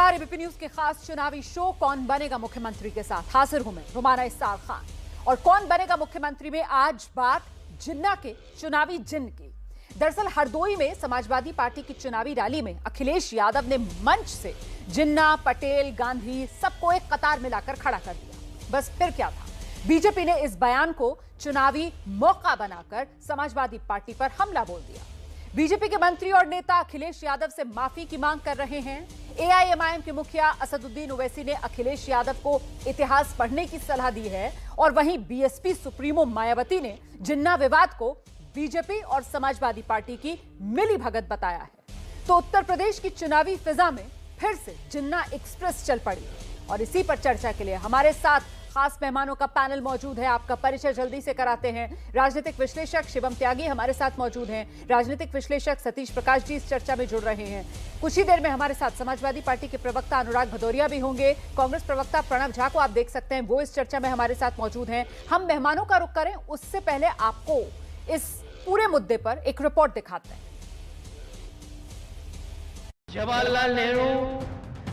नमस्कार, ABP news के खास चुनावी शो कौन बनेगा मुख्यमंत्री के साथ हाजिर हूं मैं रुमाना इस्सार खान। और कौन बनेगा मुख्यमंत्री में आज बात जिन्ना के चुनावी जिन्न की। दरअसल हरदोई में समाजवादी पार्टी की चुनावी रैली में अखिलेश यादव ने मंच से जिन्ना, पटेल, गांधी सबको एक कतार में लाकर खड़ा कर दिया। बस फिर क्या था, बीजेपी ने इस बयान को चुनावी मौका बनाकर समाजवादी पार्टी पर हमला बोल दिया। बीजेपी के मंत्री और नेता अखिलेश यादव से माफी की मांग कर रहे हैं। एआईएमआईएम के मुखिया असदुद्दीन ओवैसी ने अखिलेश यादव को इतिहास पढ़ने की सलाह दी है और वहीं बीएसपी सुप्रीमो मायावती ने जिन्ना विवाद को बीजेपी और समाजवादी पार्टी की मिलीभगत बताया है। तो उत्तर प्रदेश की चुनावी फिजा में फिर से जिन्ना एक्सप्रेस चल पड़ी और इसी पर चर्चा के लिए हमारे साथ खास मेहमानों का पैनल मौजूद है। आपका परिचय जल्दी से कराते हैं। राजनीतिक विश्लेषक शिवम त्यागी हमारे साथ मौजूद हैं। राजनीतिक विश्लेषक सतीश प्रकाश जी इस चर्चा में जुड़ रहे हैं। कुछ ही देर में हमारे साथ समाजवादी पार्टी के प्रवक्ता अनुराग भदौरिया भी होंगे। कांग्रेस प्रवक्ता प्रणव झा को आप देख सकते हैं, वो इस चर्चा में हमारे साथ मौजूद हैं। हम मेहमानों का रुख करें उससे पहले आपको इस पूरे मुद्दे पर एक रिपोर्ट दिखाते हैं। जवाहरलाल नेहरू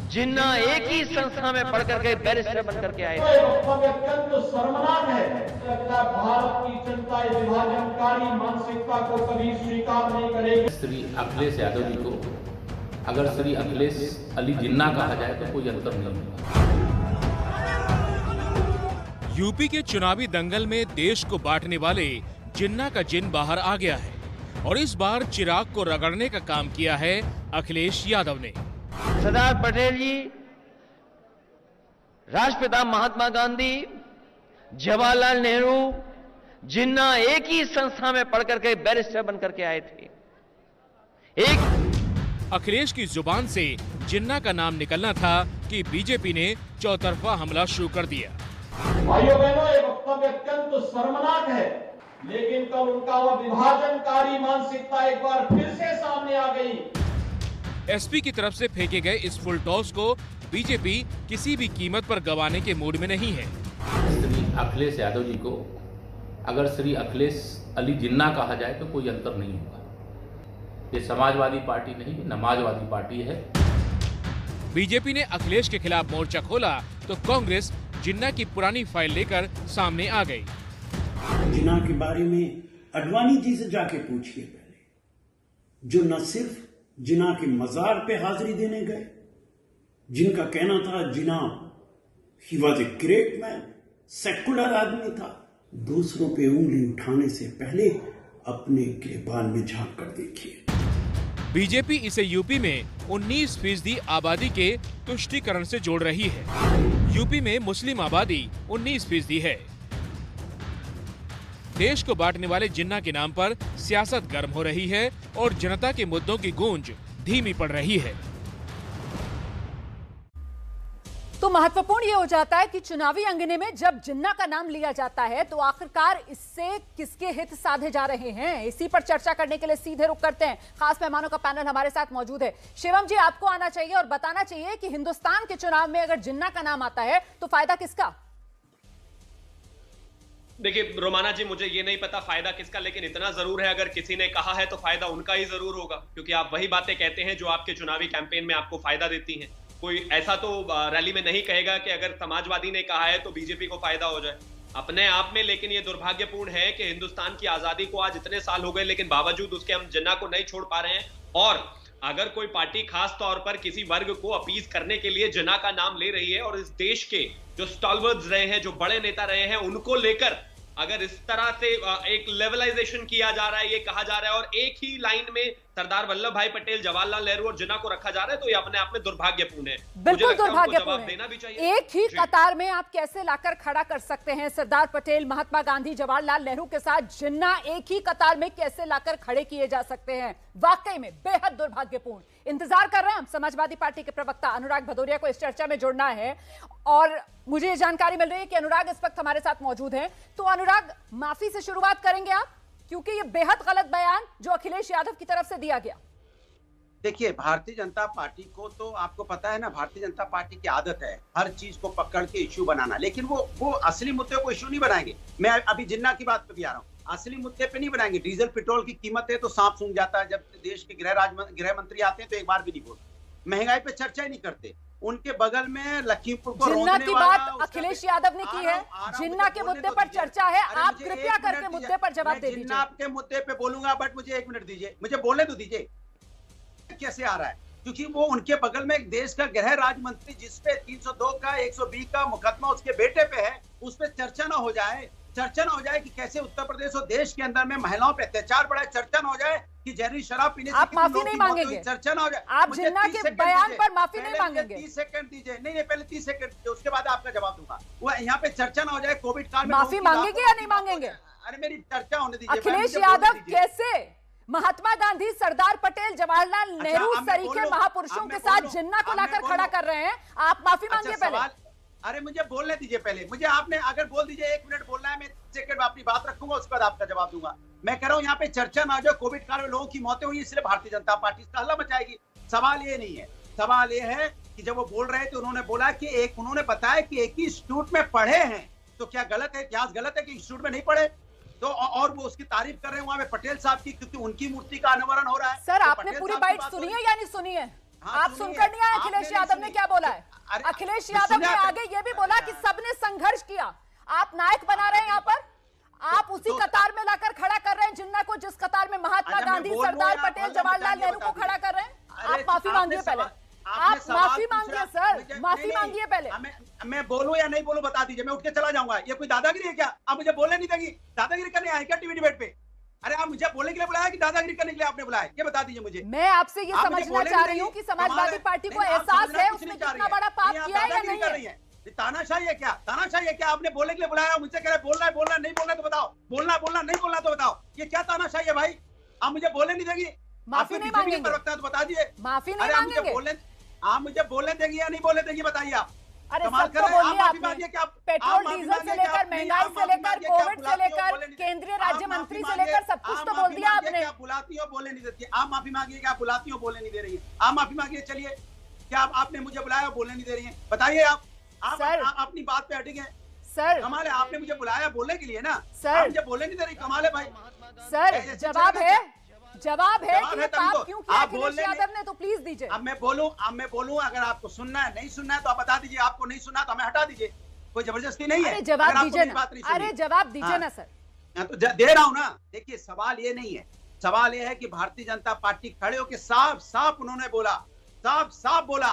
जिन्ना एक ही संस्था में पढ़ करके बैरिस्टर बन करके आए थे। अत्यंत शर्मनाक है। भारत की जनता विभाजनकारी मानसिकता को कभी स्वीकार नहीं करेगी। श्री अखिलेश यादव जी को अगर श्री अखिलेश अली जिन्ना कहा जाए तो कोई अंतर नहीं होगा। यूपी के चुनावी दंगल में देश को बांटने वाले जिन्ना का जिन्न बाहर आ गया है और इस बार चिराग को रगड़ने का काम किया है अखिलेश यादव ने। सरदार पटेल जी, राष्ट्रपिता महात्मा गांधी, जवाहरलाल नेहरू जिन्ना एक ही संस्था में पढ़ करके बैरिस्टर बन करके आए थे। अखिलेश की जुबान से जिन्ना का नाम निकलना था कि बीजेपी ने चौतरफा हमला शुरू कर दिया। भाइयों बहनों, ये वक्तव्य अत्यंत शर्मनाक है, लेकिन कल उनका वह विभाजनकारी मानसिकता एक बार फिर से सामने आ गई। एसपी की तरफ से फेंके गए इस फुल टॉस को बीजेपी किसी भी कीमत पर गंवाने के मूड में नहीं है। श्री अखिलेश यादव जी को अगर श्री अखिलेश अली जिन्ना कहा जाए तो कोई अंतर नहीं होगा। ये समाजवादी पार्टी नहीं, नमाजवादी पार्टी है। बीजेपी ने अखिलेश के खिलाफ मोर्चा खोला तो कांग्रेस जिन्ना की पुरानी फाइल लेकर सामने आ गई। जिन्ना के बारे में अडवाणी जी से जाके पूछिए पहले, जो न सिर्फ जिन्ना के मजार पे हाजिरी देने गए, जिनका कहना था Jinnah he was a great man, secular आदमी था। दूसरों पे उंगली उठाने से पहले अपने गिरबान में झांक कर देखिए। बीजेपी इसे यूपी में 19% आबादी के तुष्टीकरण से जोड़ रही है। यूपी में मुस्लिम आबादी 19% है। देश को बांटने वाले जिन्ना के नाम पर सियासत गर्म हो रही है और जनता के मुद्दों की गूंज धीमी पड़ रही है। तो महत्वपूर्ण यह हो जाता है कि चुनावी अंगने में जब जिन्ना का नाम लिया जाता है तो आखिरकार इससे किसके हित साधे जा रहे हैं, इसी पर चर्चा करने के लिए सीधे रुख करते हैं। खास मेहमानों का पैनल हमारे साथ मौजूद है। शिवम जी, आपको आना चाहिए और बताना चाहिए कि हिंदुस्तान के चुनाव में अगर जिन्ना का नाम आता है तो फायदा किसका? देखिए रोमाना जी, मुझे ये नहीं पता फायदा किसका, लेकिन इतना जरूर है अगर किसी ने कहा है तो फायदा उनका ही जरूर होगा, क्योंकि आप वही बातें कहते हैं जो आपके चुनावी कैंपेन में आपको फायदा देती हैं। कोई ऐसा तो रैली में नहीं कहेगा कि अगर समाजवादी ने कहा है तो बीजेपी को फायदा हो जाए अपने आप में। लेकिन ये दुर्भाग्यपूर्ण है कि हिंदुस्तान की आजादी को आज इतने साल हो गए, लेकिन बावजूद उसके हम जिन्ना को नहीं छोड़ पा रहे हैं। और अगर कोई पार्टी खास तौर पर किसी वर्ग को अपीज करने के लिए जिन्ना का नाम ले रही है और इस देश के जो स्टॉलवर्ड्स रहे हैं, जो बड़े नेता रहे हैं, उनको लेकर अगर इस तरह से एक लेवलाइजेशन किया जा रहा है, ये कहा जा रहा है और एक ही लाइन में सरदार वल्लभ भाई पटेल, जवाहरलाल नेहरू और जिन्ना को रखा जा रहा है, तो ये अपने आप में दुर्भाग्यपूर्ण है। बिल्कुल दुर्भाग्यपूर्ण है। देना भी चाहिए। एक ही कतार में आप कैसे लाकर खड़ा कर सकते हैं सरदार पटेल, महात्मा गांधी, जवाहरलाल नेहरू के साथ जिन्ना एक ही कतार में कैसे लाकर खड़े किए जा सकते हैं? वाकई में बेहद दुर्भाग्यपूर्ण। इंतजार कर रहे हैं हम समाजवादी पार्टी के प्रवक्ता अनुराग भदौरिया को इस चर्चा में जोड़ना है और मुझे ये जानकारी मिल रही है कि अनुराग इस वक्त हमारे साथ मौजूद हैं। तो अनुराग, माफी से शुरुआत करेंगे आप, क्योंकि ये बेहद गलत बयान जो अखिलेश यादव की तरफ से दिया गया। देखिए, भारतीय जनता पार्टी को तो आपको पता है ना, भारतीय जनता पार्टी की आदत है हर चीज को पकड़ के इश्यू बनाना, लेकिन वो असली मुद्दे को इश्यू नहीं बनाएंगे। मैं अभी जिन्ना की बात पे भी आ रहा हूँ, असली मुद्दे पे नहीं बनाएंगे। डीजल पेट्रोल की कीमत है तो सांप सूंघ जाता है, जब देश के गृह मंत्री आते हैं तो एक बार भी नहीं बोलते। महंगाई पे चर्चा ही नहीं करते। उनके बगल में लखीमपुर को जिन्ना की वाला, बात अखिलेश यादव ने की है। जिन्ना के मुद्दे पर चर्चा है, आप कृपया करके मुद्दे पर जवाब दे दीजिए। जिन्ना आपके मुद्दे पे बोलूंगा, बट मुझे 1 मिनट दीजिए, मुझे बोलने तो दीजिए। कैसे आ रहा है? क्योंकि वो उनके बगल में एक देश का गृह राज्य मंत्री जिसपे 302 का 120 का मुकदमा उसके बेटे पे है, उस पर चर्चा ना हो जाए। चर्चा ना हो जाए कि कैसे उत्तर प्रदेश और देश के अंदर में महिलाओं पे अत्याचार बढ़ा है। चर्चा ना हो जाए कि जहरीली शराब पीने से आप माफी नहीं मांगेंगे। चर्चा ना हो जाए। आप जिन्ना के बयान पर माफी नहीं मांगेंगे। 30 सेकंड दीजिए। नहीं, पहले 30 सेकंड दीजिए, उसके बाद आपका जवाब दूंगा। वो यहाँ पे चर्चा ना हो जाए कोविड काल में। माफी मांगेंगे या नहीं मांगेंगे? अरे मेरी चर्चा होने दीजिए। अखिलेश यादव कैसे महात्मा गांधी, सरदार पटेल, जवाहरलाल नेहरू सरीखे महापुरुषों के साथ जिन्ना को लाकर खड़ा कर रहे हैं? आप माफी मांगिए पहले। अरे मुझे बोलने दीजिए पहले। मुझे आपने अगर बोल दीजिए 1 मिनट बोलना है, मैं सेकंड में अपनी बात रखूंगा, उसके बाद आपका जवाब दूंगा। मैं कह रहा हूं यहाँ पे चर्चा ना जो कोविड काल में लोगों की मौतें हुई इसलिए भारतीय जनता पार्टी इसका हल्ला मचाएगी। सवाल ये नहीं है। सवाल ये है कि जब वो बोल रहे थे उन्होंने बोला कि उन्होंने बताया कि एक ही इंस्टीट्यूट में पढ़े हैं, तो क्या गलत है? इतिहास गलत है कि इंस्टीट्यूट में नहीं पढ़े? तो और वो उसकी तारीफ कर रहे हैं वहां पे पटेल साहब की, क्योंकि उनकी मूर्ति का अनावरण हो रहा है। सर, तो आपने पूरी बाइट सुनी है या नहीं सुनी है? आप सुनकर नहीं आए अखिलेश यादव ने क्या बोला है? अखिलेश यादव ने आगे ये भी बोला कि सबने संघर्ष किया। आप नायक बना रहे हैं यहाँ पर। आप उसी कतार में लाकर खड़ा कर रहे हैं जिन्ना को, जिस कतार में महात्मा गांधी, सरदार पटेल, जवाहरलाल नेहरू को खड़ा कर रहे हैं। आप माफी मांगिए पहले। आप माफी मांगिए सर, माफी मांगिए पहले। मैं बोलूं या नहीं बोलूं बता दीजिए, मैं उठ के चला जाऊंगा। ये कोई दादागिरी है क्या? आप मुझे बोलने नहीं देंगी? दादागिरी करने आए क्या टीवी डिबेट पे? अरे आप मुझे बोलने के लिए बुलाया कि दादागिरी करने के लिए आपने बुलाया? ये बता दीजिए मुझे। मैं आपसे ये समझना चाह रही हूँ कि समाजवादी पार्टी को एहसास है उसने कितना बड़ा पाप किया है या नहीं है? तानाशाही है क्या? तानाशाही है क्या? आपने बोलने के लिए बुलाया, मुझसे कह रहे बोलना है नहीं बोलना तो बताओ, बोलना नहीं बोलना तो बताओ। ये क्या तानाशाही है भाई? आप मुझे बोलने नहीं देंगी? माफी नहीं मांगेंगे तो बता दीजिए। माफी नहीं मांगेंगे? आप मुझे बोलने देंगी या नहीं बोलने देंगी बताइए आप। अरे सब तो बोलिए आपने। पेट्रोल डीजल से लेकर, महंगाई से लेकर, कोविड से लेकर, केंद्रीय राज्य मंत्री से लेकर सब कुछ तो बोल दिया आपने। आप बुलाती हो बोलने नहीं देती? आप माफी मांगिए कि आप बुलाती हो बोलने नहीं दे रही है? आप माफी मांगिए। चलिए, क्या आपने मुझे बुलाया बोलने नहीं दे रही है? बताइए आप अपनी बात पे अटके हैं सर। कमाल है, आपने मुझे बुलाया बोलने के लिए ना सर, मुझे बोलने नहीं दे रही। कमाल है भाई। सर जवाब है कि ये पाप क्यों किया अखिलेश यादव ने, तो प्लीज दीजिए। अब मैं बोलूं अगर आपको सुनना है, नहीं सुनना है तो आप बता दीजिए। आपको नहीं सुनना तो हमें हटा दीजिए, कोई जबरदस्ती नहीं है। अरे जवाब दीजिए ना। अरे जवाब दीजिए ना सर। तो दे रहा हूं ना। देखिए सवाल ये नहीं है, सवाल ये है कि भारतीय जनता पार्टी खड़े होकर साफ उन्होंने बोला, साफ बोला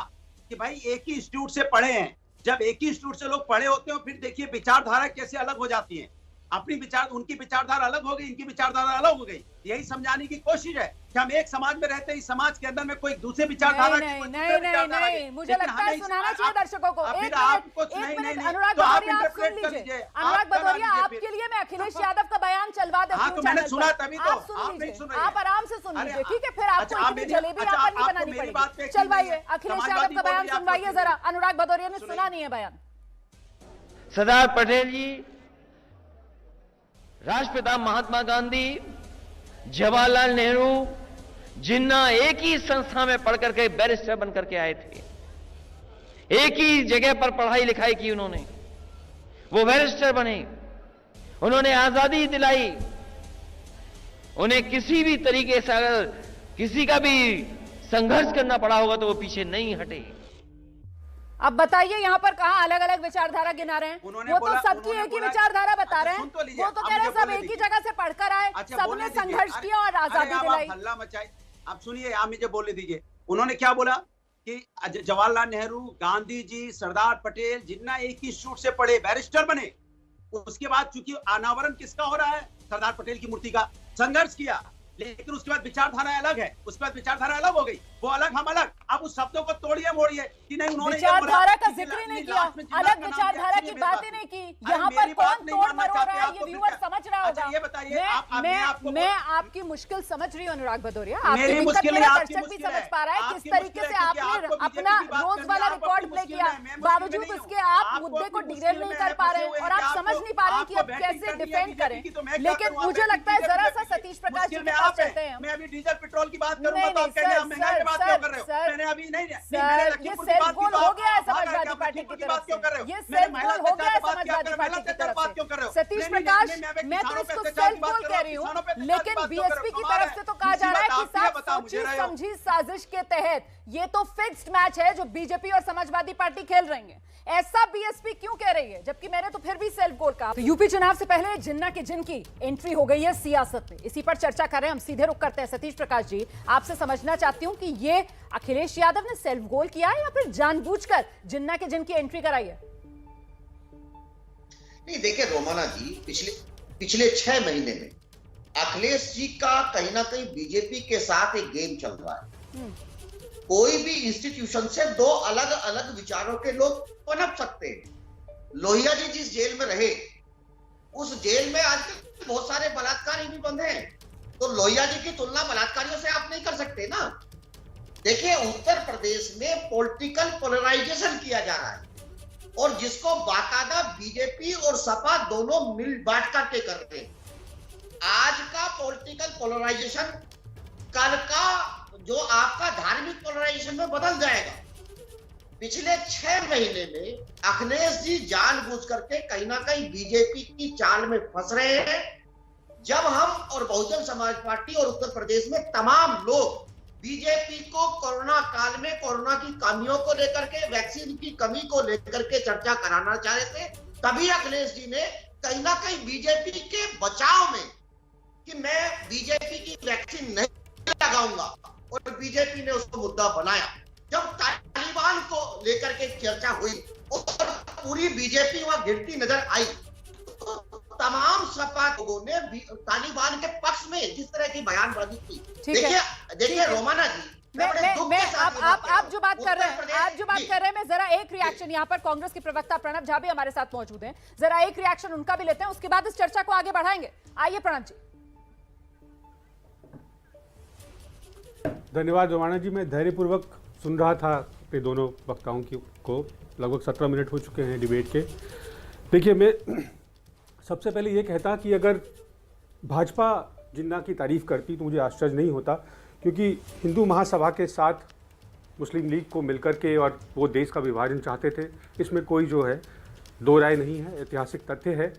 कि भाई एक ही इंस्टीट्यूट से पढ़े हैं। जब एक ही इंस्टीट्यूट से लोग पढ़े होते हो, फिर देखिए विचारधारा कैसे अलग हो जाती है। उनकी विचारधारा अलग हो गई, इनकी विचारधारा अलग हो गई। यही समझाने की कोशिश है कि हम एक समाज में रहते हैं, इस समाज के अंदर में कोई दूसरे विचारधारा नहीं, मुझे लगता है सुनाना चाहिए दर्शकों को। एक मिनट अनुराग भदौरिया आप सुन लीजिए। अनुराग भदौरिया, आपके लिए मैं अखिलेश यादव का बयान चलवा देती हूँ। मैंने सुना तभी तो। आप सुन लीजिए, आप आराम से सुन लीजिए, ठीक है? फिर आपको इतनी जलेबी यहाँ पर नहीं बनानी पड़ेगी। चलवाइए अखिलेश यादव का बयान, सुनवाइए जरा। अनुराग भदौरिया ने सुना नहीं है बयान। सरदार पटेल जी, राष्ट्रपिता महात्मा गांधी, जवाहरलाल नेहरू, जिन्ना एक ही संस्था में पढ़ करके बैरिस्टर बनकर के आए थे। एक ही जगह पर पढ़ाई लिखाई की उन्होंने, वो बैरिस्टर बने, उन्होंने आजादी दिलाई। उन्हें किसी भी तरीके से अगर किसी का भी संघर्ष करना पड़ा होगा तो वो पीछे नहीं हटे। अब बताइए यहाँ पर कहाँ अलग अलग विचारधारा गिना रहे हैं? वो तो सबकी एक ही विचारधारा बता रहे हैं। वो तो कह रहे हैं सब एक ही जगह से पढ़कर आए, सबने संघर्ष किया और आजादी दिलाई। हल्ला मचाई। आप सुनिए, आप मुझे बोलने दीजिए। उन्होंने क्या बोला कि जवाहरलाल नेहरू, गांधी जी, सरदार पटेल, जिन्ना एक ही इंस्टीट्यूट से पढ़े, बैरिस्टर बने। उसके बाद चूंकि अनावरण किसका हो रहा है? सरदार पटेल की मूर्ति का। संघर्ष किया, लेकिन उसके बाद विचारधारा अलग है। उसके बाद विचारधारा अलग हो गई, वो अलग हम अलग। अब उस शब्दों को तोड़िए मोड़िए कि नहीं उन्होंने विचारधारा का जिक्र ही नहीं किया, अलग विचारधारा की बात ही नहीं की। यहाँ पर कौन तोड़ मरोड़ रहा है ये व्यूअर समझ रहा होगा। ये बताइए, मैं आपकी मुश्किल समझ रही हूँ अनुराग भदौरिया। आपकी दिक्कत मेरा दर्शक भी समझ पा रहा है किस तरीके से आपने अपना रोज वाला रिकॉर्ड प्ले किया, बावजूद उसके आप मुद्दे को डिरेल नहीं कर पा रहे हैं और आप समझ नहीं पा रहे हैं कि अब कैसे डिफेंड करें। लेकिन मुझे लगता है जरा सा सतीश प्रकाश जी के पास चलते हैं। मैं अभी डीजल पेट्रोल की बात करूंगा तो आप कहेंगे आप महंगाई की बात क्यों कर रहे हो? मैंने अभी नहीं, मैंने लखीमपुर की बात की तो आप समाजवादी पार्टी की बात क्यों कर रहे हो? ये सेल्फ गोल हो गया है समाजवादी पार्टी की तरफ से। सतीश प्रकाश, मैं तो इसको सेल्फ गोल कह रही हूँ, लेकिन बीएसपी की तरफ से तो कहा जा रहा है कि साहब समझे रहे हो? समझी साजिश के तहत ये तो फिक्स्ड मैच है जो बीजेपी और समाजवादी पार्टी खेल रही है। ऐसा बीएसपी क्यों कह रही है, जबकि मैंने तो फिर भी सेल्फ गोल कहा। तो यूपी चुनाव से पहले जिन्ना के जिन की एंट्री हो गई है सियासत में, इसी पर चर्चा कर रहे हैं। हम सीधे रुख करते हैं सतीश प्रकाश जी, आपसे समझना चाहती हूं कि ये अखिलेश यादव ने सेल्फ गोल किया है या फिर जानबूझकर जिन्ना के जिन की एंट्री कराई है? नहीं, देखिए रोमाना जी, पिछले 6 महीने में अखिलेश जी का कहीं ना कहीं बीजेपी के साथ एक गेम चल रहा है। कोई भी इंस्टीट्यूशन से 2 अलग अलग विचारों के लोग पनप सकते हैं। लोहिया जी जिस जेल में रहे, उस जेल में आज बहुत सारे बलात्कारी भी बंद हैं, तो लोहिया जी की तुलना बलात्कारियों से आप नहीं कर सकते ना। देखिए, उत्तर प्रदेश में पॉलिटिकल पोलराइजेशन किया जा रहा है, और जिसको बाकायदा बीजेपी और सपा दोनों मिल बांट करके कर रहे हैं। आज का पॉलिटिकल पोलराइजेशन कल का जो आपका धार्मिक पोलराइजेशन में बदल जाएगा। पिछले 6 महीने में अखिलेश जी जानबूझ करके कहीं ना कहीं बीजेपी की चाल में फंस रहे हैं। जब हम और बहुजन समाज पार्टी और उत्तर प्रदेश में तमाम लोग बीजेपी को कोरोना काल में कोरोना की कमियों को लेकर के, वैक्सीन की कमी को लेकर के चर्चा कराना चाह रहे थे, तभी अखिलेश जी ने कहीं ना कहीं बीजेपी के बचाव में कि मैं बीजेपी की वैक्सीन नहीं लगाऊंगा, और बीजेपी ने उसको मुद्दा बनाया। जब तालिबान को लेकर के चर्चा हुई और पूरी बीजेपी वहां गिरती नजर आई, तो तमाम सपा लोगों ने तालिबान के पक्ष में जिस तरह की बयानबाजी की। देखिए रोमाना जी, आप जो बात कर रहे हैं, मैं जरा एक रिएक्शन, यहाँ पर कांग्रेस के प्रवक्ता प्रणब झा भी हमारे साथ मौजूद हैं, जरा एक रिएक्शन उनका भी लेते हैं, उसके बाद इस चर्चा को आगे बढ़ाएंगे। आइए प्रणब जी। धन्यवाद रोमाना जी, मैं धैर्यपूर्वक सुन रहा था अपने दोनों वक्ताओं को। लगभग 17 मिनट हो चुके हैं डिबेट के। देखिए, मैं सबसे पहले ये कहता कि अगर भाजपा जिन्ना की तारीफ करती तो मुझे आश्चर्य नहीं होता, क्योंकि हिंदू महासभा के साथ मुस्लिम लीग को मिलकर के और वो देश का विभाजन चाहते थे, इसमें कोई जो है दो राय नहीं है, ऐतिहासिक तथ्य है।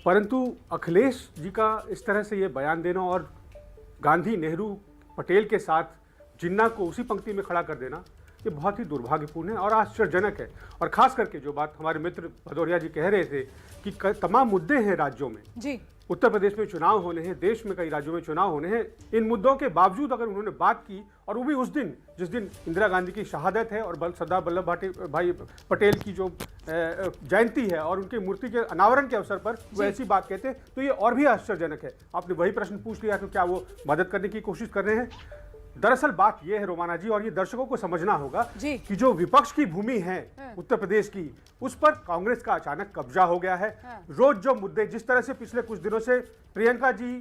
परंतु अखिलेश जी का इस तरह से ये बयान देना और गांधी, नेहरू, पटेल के साथ जिन्ना को उसी पंक्ति में खड़ा कर देना, ये बहुत ही दुर्भाग्यपूर्ण है और आश्चर्यजनक है। और खास करके जो बात हमारे मित्र भदौरिया जी कह रहे थे कि तमाम मुद्दे हैं राज्यों में जी, उत्तर प्रदेश में चुनाव होने हैं, देश में कई राज्यों में चुनाव होने हैं, इन मुद्दों के बावजूद अगर उन्होंने बात की, और वो भी उस दिन जिस दिन इंदिरा गांधी की शहादत है और सरदार वल्लभ भाई पटेल की जो जयंती है और उनकी मूर्ति के अनावरण के अवसर पर वो ऐसी बात कहते हैं, तो ये और भी आश्चर्यजनक है। आपने वही प्रश्न पूछ लिया, तो क्या वो मदद करने की कोशिश कर रहे हैं? दरअसल बात यह है रोमाना जी, और ये दर्शकों को समझना होगा कि जो विपक्ष की भूमि है उत्तर प्रदेश की, उस पर कांग्रेस का अचानक कब्जा हो गया है। रोज जो मुद्दे, जिस तरह से पिछले कुछ दिनों से प्रियंका जी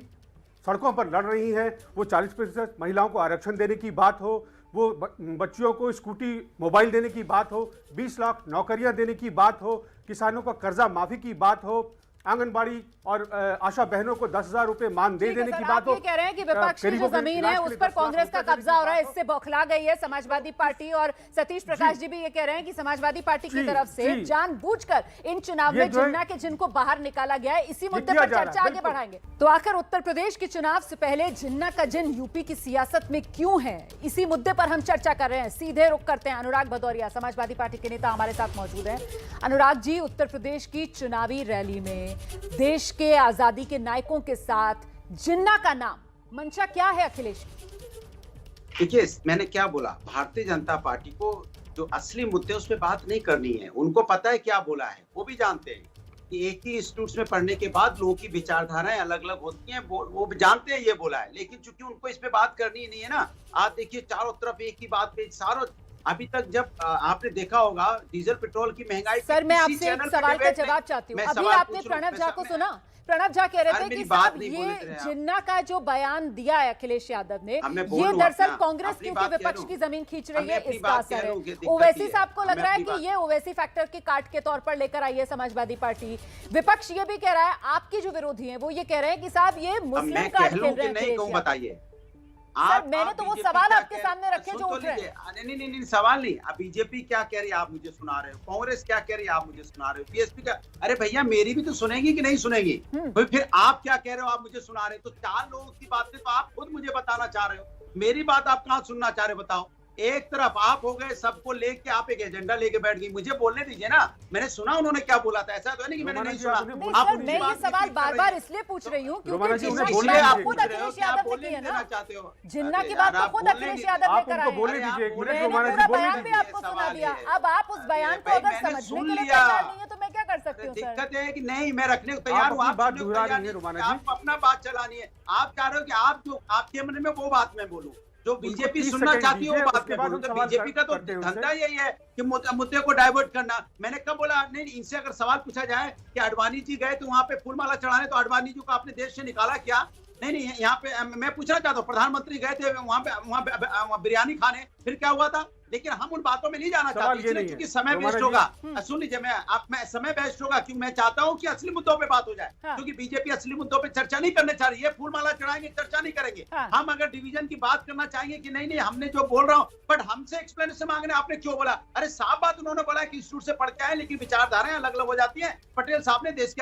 सड़कों पर लड़ रही हैं, वो 40% महिलाओं को आरक्षण देने की बात हो, वो बच्चियों को स्कूटी मोबाइल देने की बात हो, 20 लाख नौकरियां देने की बात हो, किसानों को कर्जा माफी की बात हो, आंगनबाड़ी और आशा बहनों को 10,000 रुपए मान देने की बात हो। कह रहे हैं कि विपक्ष की जो जमीन है उस पर कांग्रेस का कब्जा हो रहा है, इससे बौखला गई है समाजवादी पार्टी। और सतीश प्रकाश जी भी ये कह रहे हैं कि समाजवादी पार्टी की तरफ से जानबूझकर इन चुनाव में जिन्ना के जिनको बाहर निकाला गया है, इसी मुद्दे पर चर्चा आगे बढ़ाएंगे। तो आखिर उत्तर प्रदेश के चुनाव से पहले जिन्ना का जिन यूपी की सियासत में क्यों है, इसी मुद्दे पर हम चर्चा कर रहे हैं। सीधे रुख करते हैं, अनुराग भदौरिया समाजवादी पार्टी के नेता हमारे साथ मौजूद हैं। अनुराग जी, उत्तर प्रदेश की चुनावी रैली में देश के आजादी के नायकों के साथ जिन्ना का नाम, मंशा क्या है अखिलेश? देखिए, मैंने क्या बोला, भारतीय जनता पार्टी को जो असली मुद्दे उस पर बात नहीं करनी है। उनको पता है क्या बोला है, वो भी जानते हैं कि एक ही इंस्टीट्यूट में पढ़ने के बाद लोगों की विचारधाराएं अलग अलग होती हैं, वो जानते हैं ये बोला है। लेकिन चूंकि उनको इस पे बात करनी ही नहीं है ना, आप देखिए चारों तरफ एक ही बात पे सारों, अभी तक जब आपने देखा होगा डीजल पेट्रोल की महंगाई। सर, मैं आपसे एक सवाल का जवाब चाहती हूँ। अभी आपने प्रणब झा को सुना, प्रणब झा कह रहे थे कि साहब ये जिन्ना का जो बयान दिया है अखिलेश यादव ने, ये दरअसल कांग्रेस क्योंकि विपक्ष की जमीन खींच रही है, इसका असर है। ओवैसी साहब को लग रहा है कि ये ओवैसी फैक्टर के काट के तौर पर लेकर आई है समाजवादी पार्टी। विपक्ष ये भी कह रहा है, आपके जो विरोधी हैं वो ये कह रहे हैं कि साहब ये मुस्लिम कार्ड खेल रहे हैं। बताइए, मैंने तो वो सवाल आपके सामने रखे जो उठ रहे हैं। नहीं, सवाल नहीं। अब बीजेपी क्या कह रही है आप मुझे सुना रहे हो, कांग्रेस क्या कह रही है आप मुझे सुना रहे हो, बीएसपी का, अरे भैया मेरी भी तो सुनेंगी कि नहीं सुनेंगी? फिर आप क्या कह रहे हो आप मुझे सुना रहे हो? तो 4 लोगों की बातें तो आप खुद मुझे बताना चाह रहे हो। मेरी बात आप कहाँ सुनना चाह रहे बताओ। एक तरफ आप हो गए, सबको लेके आप एक एजेंडा लेके बैठ गई। मुझे बोलने दीजिए ना, मैंने सुना उन्होंने क्या बोला था, ऐसा तो है नहीं कि मैंने नहीं सुना। सर, मैं ये सवाल बार बार इसलिए पूछ रही हूँ क्योंकि जिन्ना की बात तो खुद अखिलेश यादव ने की है ना, जिन्ना की बात तो खुद अखिलेश यादव ने कराई है। मैंने पूरा बयान भी आपको सुना दिया, अब आप उस बयान को अगर समझने के लिए तैयार नहीं है तो मैं क्या कर सकती हूँ? दिक्कत है कि नहीं, मैं रखने को तैयार हूँ, आप अपना बात चलानी है। आप चाह रहे हो कि आप जो आपके मन में वो बात मैं बोलूँ, जो बीजेपी सुनना चाहती है वो बात में बोलूं। तो बीजेपी का तो धंधा यही है कि मुद्दे को डाइवर्ट करना। मैंने कब बोला? नहीं, इनसे अगर सवाल पूछा जाए कि आडवाणी जी गए तो वहां पे फूलमाला चढ़ाने, तो आडवाणी जी को आपने देश से निकाला क्या? नहीं, यहाँ पे मैं पूछना चाहता हूँ, प्रधानमंत्री गए थे वहां बिरयानी खाने, फिर क्या हुआ था? लेकिन हम उन बातों में नहीं जाना चाहते क्योंकि समय वेस्ट होगा। सुन लीजिए, मैं समय वेस्ट होगा क्योंकि मैं चाहता हूं कि असली मुद्दों पे बात हो जाए। क्योंकि बीजेपी असली मुद्दों पे चर्चा नहीं करने चाह रही है, फूलमाला चढ़ाएंगे, चर्चा नहीं करेंगे। हम अगर डिवीजन की बात करना चाहेंगे कि नहीं हमने जो बोल रहा हूँ, बट हमसे एक्सप्लेनेशन मांगने आपने क्यों बोला? अरे साफ बात उन्होंने बोला कि इंस्टीट्यूट से पढ़ के आए, लेकिन विचारधाराएं अलग अलग हो जाती है। पटेल साहब ने देश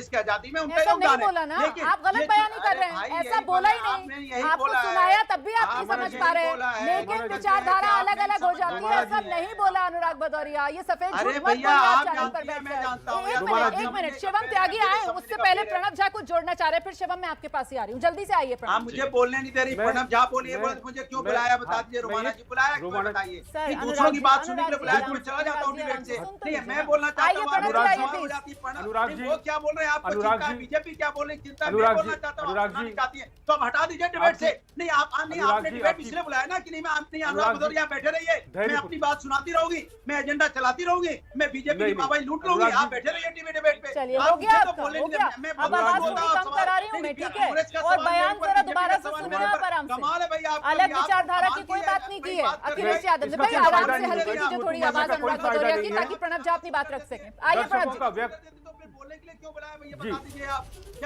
की आजादी में उनका योगदान है। लेकिन आप गलत बयान कर रहे हैं, ऐसा बोला ही नहीं। आपको सुनाया तब भी आप नहीं समझ पा रहे, लेकिन विचारधारा अलग अलग हो जाती है। सब नहीं बोला अनुराग भदौरिया, ये सफेद झूठ मत बोलिए आप चैनल पर बैठकर। एक मिनट, शिवम त्यागी आए, उससे पहले प्रणब झा कुछ जोड़ना चाह रहे हैं, फिर शिवम मैं आपके पास ही आ रही हूँ, जल्दी से आइए। आप मुझे बोलने नहीं दे रही, प्रणब झा बोलिए, मुझे क्यों बुलाया बता दीजिए। रोमाना जी बुलाया क्यों बताइए? दूसरों की बात सुनने के लिए बुलाया, मैं चला जाता हूँ डिबेट से। नहीं, मैं बोलना चाहता हूँ, अनुराग जी वो क्या बोल रहे हैं, आपको चिंता है, बीजेपी क्या बोल रही है, चिंता मैं बोलना चाहता हूँ, आप चाहती है तो आप हटा दीजिए डिबेट से। नहीं, आपने डिबेट इसलिए बुलाया ना कि नहीं, मैं अनुराग भदौरिया बैठे रहिए, मैं अपनी बात सुनाती रहूंगी, मैं एजेंडा चलाती रहूंगी, मैं बीजेपी की बाबाई लूट लूंगी, आप बैठे रहिए डिबेट पे। चलिए, हो गया आपका, हो गया। अब आवाज थोड़ी कम करा रही हूँ मैं, ठीक है? और बयान जरा दोबारा से सुनिए आप आराम से। अलग विचारधारा की कोई बात नहीं की है अखिलेश यादव ने। भाई आराम से हल्की कीजिए थोड़ी आवाज अनुराग भदौरिया की, ताकि प्रणब झा अपनी बात रख सकें। आइए प्रणब जी।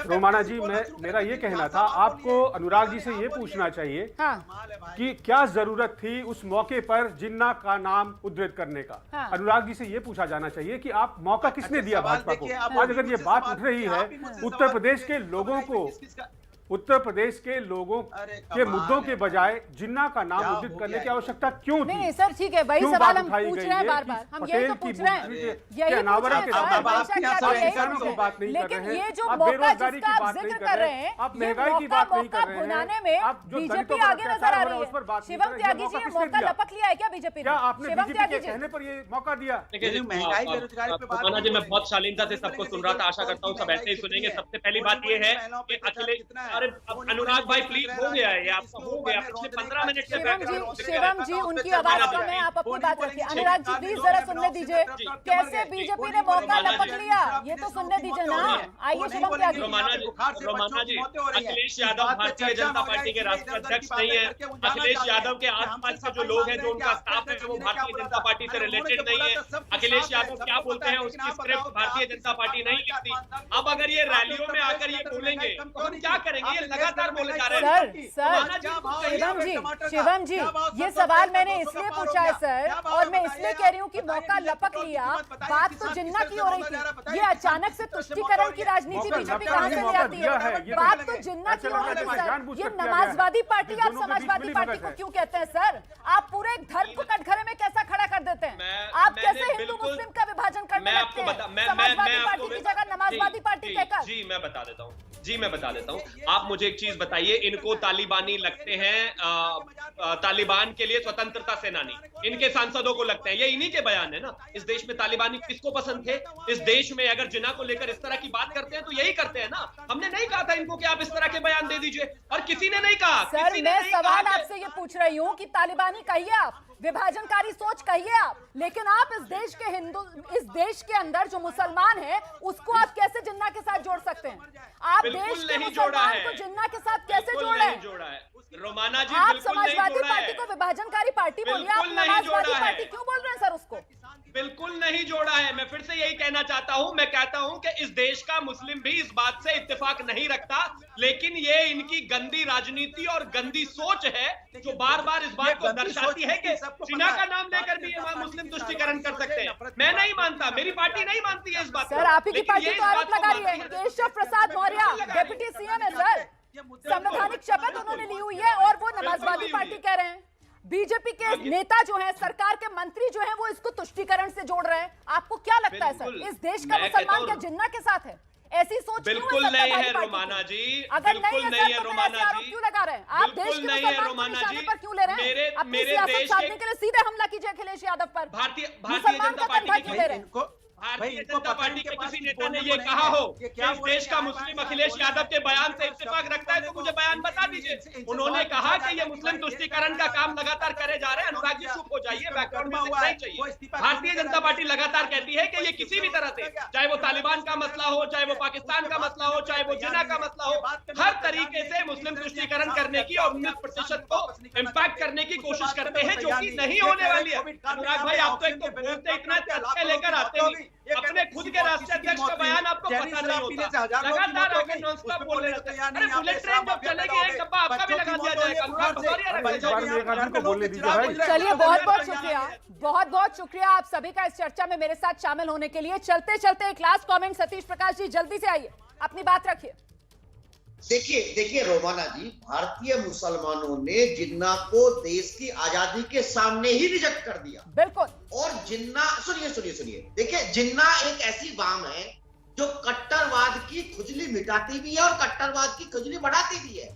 रोमाना जी, मेरा ये कहना था, आपको अनुराग जी से ये पूछना चाहिए कि क्या जरूरत थी उस मौके पर जिन्ना का नाम उद्धृत करने का। अनुराग जी से ये पूछा जाना चाहिए कि आप मौका किसने दिया भाजपा को। आज अगर ये बात उठ रही है, उत्तर प्रदेश के लोगों को, उत्तर प्रदेश के लोगों के मुद्दों के बजाय जिन्ना का नाम उद्धृत करने की आवश्यकता क्यों थी? नहीं सर, ठीक है, वही सवाल हम पूछ रहे हैं बार बार, हम यही तो पूछ रहे हैं, यही बात नहीं कर रहे हैं। ये जो मौका जिसका आप जिक्र कर रहे हैं, आप महंगाई की बात नहीं कर रहे हैं, भुनाने में बीजेपी आगे नजर आ रही है। शिवम त्यागी जी, ये मौका लपक लिया है क्या बीजेपी ने? क्या आपने बीजेपी के कहने पर ये मौका दिया? महंगाई बेरोजगारी पे बात, जी मैं बहुत शालीनता से सबको सुन रहा था, आशा करता हूँ सब ऐसे ही सुनेंगे। सबसे पहली बात ये है कि अखिलेश, अरे अनुराग भाई प्लीज, हो गया है आपका, हो गया, पिछले 15 मिनट से शिवम जी उनकी आवाज कम है, आप अपनी बात रखिए। अनुराग जी प्लीज जरा सुनने दीजिए, कैसे बीजेपी ने मौका लपक लिया, ये तो सुनने दीजिए ना। आइए शिवम त्यागी। रोमाना जी, अखिलेश यादव भारतीय जनता पार्टी के राष्ट्रीय अध्यक्ष नहीं है। अखिलेश यादव के आसपास के जो लोग हैं, जो उनका स्टाफ है, वो भारतीय जनता पार्टी से रिलेटेड नहीं है। अखिलेश यादव क्या बोलते हैं उसकी स्क्रिप्ट भारतीय जनता पार्टी नहीं लिखती। अब अगर ये रैलियों में आकर ये बोलेंगे तो हम क्या करेंगे? ये लगातार बोले जा रहे हैं। शिवम जी, ये सवाल मैंने इसलिए पूछा है सर, और मैं इसलिए कह रही हूँ कि मौका लपक लिया। बात तो जिन्ना की हो रही थी, ये अचानक से तुष्टीकरण की राजनीति बीजेपी कहाँ से ले आती है? बात तो जिन्ना की हो रही थी सर। ये नमाजवादी पार्टी, आप समाजवादी पार्टी को क्यों कहते हैं सर? आप पूरे धर्म को कटघरे में कैसा खड़ा कर देते हैं? आप कैसे हिंदू मुस्लिम का विभाजन करने लगते हैं समाजवादी पार्टी की जगह नमाजवादी पार्टी कहकर? जी मैं बता देता हूँ, आप मुझे एक चीज बताइए, इनको तालिबानी लगते हैं, तालिबान के लिए स्वतंत्रता सेनानी इनके सांसदों को लगते हैं, ये इन्हीं के बयान है ना। इस देश में तालिबानी किसको पसंद थे? इस देश में अगर जिन्ना को लेकर इस तरह की बात करते हैं तो यही करते हैं ना। हमने नहीं कहा था इनको कि आप इस तरह के बयान दे दीजिए, और किसी ने नहीं कहा। सर मैं सवाल आपसे ये पूछ रही हूँ कि तालिबानी कहिए आप, विभाजनकारी सोच कहिए आप, लेकिन आप इस देश के हिंदू, इस देश के अंदर जो मुसलमान है उसको आप कैसे जिन्ना के साथ जोड़ सकते हैं? आप देश के मुसलमान को जिन्ना के साथ कैसे जोड़ रहे हैं? रोमाना जी, आप समाजवादी पार्टी को विभाजनकारी पार्टी बोलिए, आप समाजवादी पार्टी क्यों बोल रहे हैं सर उसको? बिल्कुल नहीं जोड़ा है। मैं फिर से यही कहना चाहता हूं, मैं कहता हूं कि इस देश का मुस्लिम भी इस बात से इत्तेफाक नहीं रखता, लेकिन ये इनकी गंदी राजनीति और गंदी सोच है जो बार बार इस बात को दर्शाती है कि जिन्ना का नाम लेकर भी वहां मुस्लिम तुष्टीकरण कर सकते हैं। मैं नहीं मानता, मेरी पार्टी नहीं मानती है इस बात को। सर आप ही की पार्टी तो आरोप लगा रही है, केशव प्रसाद मौर्य डिप्टी सीएम है सर, संवैधानिक शपथ उन्होंने ली हुई है और वो नमाजवादी पार्टी कह रहे हैं। बीजेपी के नेता जो है, सरकार के मंत्री जो है, वो इसको तुष्टीकरण से जोड़ रहे हैं। आपको क्या लगता है सर, इस देश का मुसलमान क्या जिन्ना के साथ है? ऐसी सोच बिल्कुल नहीं है रोमाना जी, बिल्कुल नहीं है रोमाना जी, क्यों लगा रहे हैं आप? देश के मुसलमान को निशाने पर क्यों ले रहे हैं? अपनी सियासत साधने के लिए सीधे हमला कीजिए अखिलेश यादव पर। भारतीय जनता पार्टी क्यों ले रहे हैं? भारतीय जनता पार्टी के किसी नेता ने ये कहा हो कि इस देश का मुस्लिम अखिलेश यादव के बयान से इत्तेफाक रखता है तो मुझे बयान बता दीजिए। उन्होंने कहा कि ये मुस्लिम तुष्टीकरण का काम लगातार करे जा रहे हैं। अनुराग जी चुप हो जाइए, बैकग्राउंड म्यूजिक नहीं चाहिए। भारतीय जनता पार्टी लगातार कहती है कि ये किसी भी तरह से, चाहे वो तालिबान का मसला हो, चाहे वो पाकिस्तान का मसला हो, चाहे वो जिना का मसला हो, हर तरीके से मुस्लिम तुष्टीकरण करने की और 19% को इम्पैक्ट करने की कोशिश करते हैं, जो कि नहीं होने वाली है। अनुराग भाई, आप तो एक तो बोलते इतना तथ्य लेकर आते नहीं, अपने खुद के राष्ट्रीय अध्यक्ष का बयान आपको पता नहीं होता, लगातार आगे नॉनस्टॉप बोल रहे होते हैं। अरे बुलेट ट्रेन जब चलेगी एक डब्बा आपका भी लगा दिया जाएगा। चलिए, बहुत बहुत शुक्रिया, बहुत बहुत शुक्रिया आप सभी का इस चर्चा में मेरे साथ शामिल होने के लिए। चलते चलते एक लास्ट कमेंट, सतीश प्रकाश जी जल्दी से आइए, अपनी बात रखिए। देखिए रोमाना जी, भारतीय मुसलमानों ने जिन्ना को देश की आजादी के सामने ही रिजेक्ट कर दिया। बिल्कुल। और जिन्ना, सुनिए, देखिए, जिन्ना एक ऐसी वाम है जो कट्टरवाद की खुजली मिटाती भी है और कट्टरवाद की खुजली बढ़ाती भी है।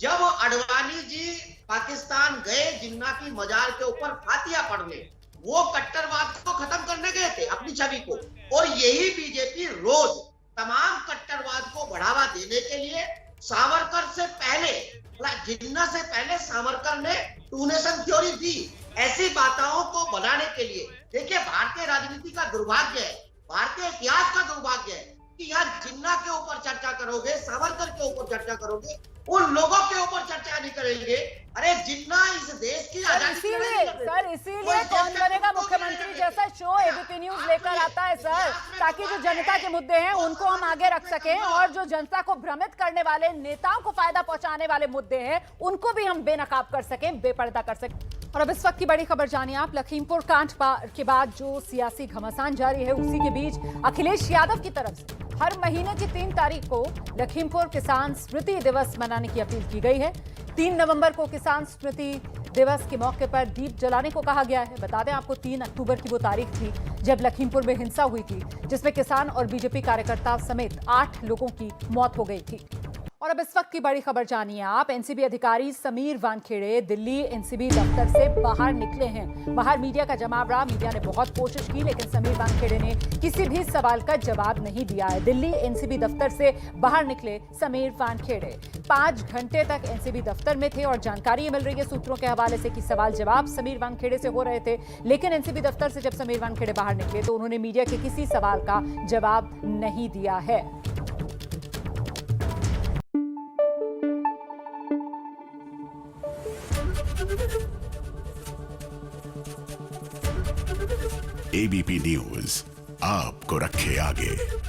जब अडवाणी जी पाकिस्तान गए जिन्ना की मजार के ऊपर फातिया पढ़ने, वो कट्टरवाद को खत्म करने गए थे, अपनी छवि को, और यही बीजेपी रोज तमाम कट्टरवाद को बढ़ावा देने के लिए सावरकर से पहले, जिन्ना से पहले सावरकर ने टू नेशन थ्योरी दी, ऐसी बातों को बनाने के लिए। देखिए, भारतीय राजनीति का दुर्भाग्य है, भारतीय इतिहास का दुर्भाग्य है कि यहाँ जिन्ना के ऊपर चर्चा करोगे, सावरकर के ऊपर चर्चा करोगे, उन लोगों के ऊपर चर्चा नहीं करेंगे। अरे जिन्ना इस देश की आजादी, इसीलिए कौन बनेगा मुख्यमंत्री जैसा शो एबीपी न्यूज लेकर आता है सर, ताकि जो जनता के मुद्दे हैं उनको हम आगे रख सकें और जो जनता को भ्रमित करने वाले, नेताओं को फायदा पहुंचाने वाले मुद्दे हैं उनको भी हम बेनकाब कर सकें, बेपर्दा कर सकें। और अब इस वक्त की बड़ी खबर जानिए आप। लखीमपुर कांड के बाद जो सियासी घमासान जारी है, उसी के बीच अखिलेश यादव की तरफ से हर महीने की 3 तारीख को लखीमपुर किसान स्मृति दिवस मनाने की अपील की गई है। 3 नवंबर को किसान स्मृति दिवस के मौके पर दीप जलाने को कहा गया है। बता दें आपको, 3 अक्टूबर की वो तारीख थी जब लखीमपुर में हिंसा हुई थी, जिसमें किसान और बीजेपी कार्यकर्ता समेत 8 लोगों की मौत हो गई थी। और अब इस वक्त की बड़ी खबर जानिए आप। एनसीबी अधिकारी समीर वानखेड़े दिल्ली एनसीबी दफ्तर से बाहर निकले हैं। बाहर मीडिया का जमाव रहा, मीडिया ने बहुत कोशिश की, लेकिन समीर वानखेड़े ने किसी भी सवाल का जवाब नहीं दिया है। दिल्ली एनसीबी दफ्तर से बाहर निकले समीर वानखेड़े 5 घंटे तक एनसीबी दफ्तर में थे और जानकारी मिल रही है सूत्रों के हवाले से कि सवाल जवाब समीर वानखेड़े से हो रहे थे। लेकिन एनसीबी दफ्तर से जब समीर वानखेड़े बाहर निकले तो उन्होंने मीडिया के किसी सवाल का जवाब नहीं दिया है। एबीपी न्यूज आपको रखे आगे।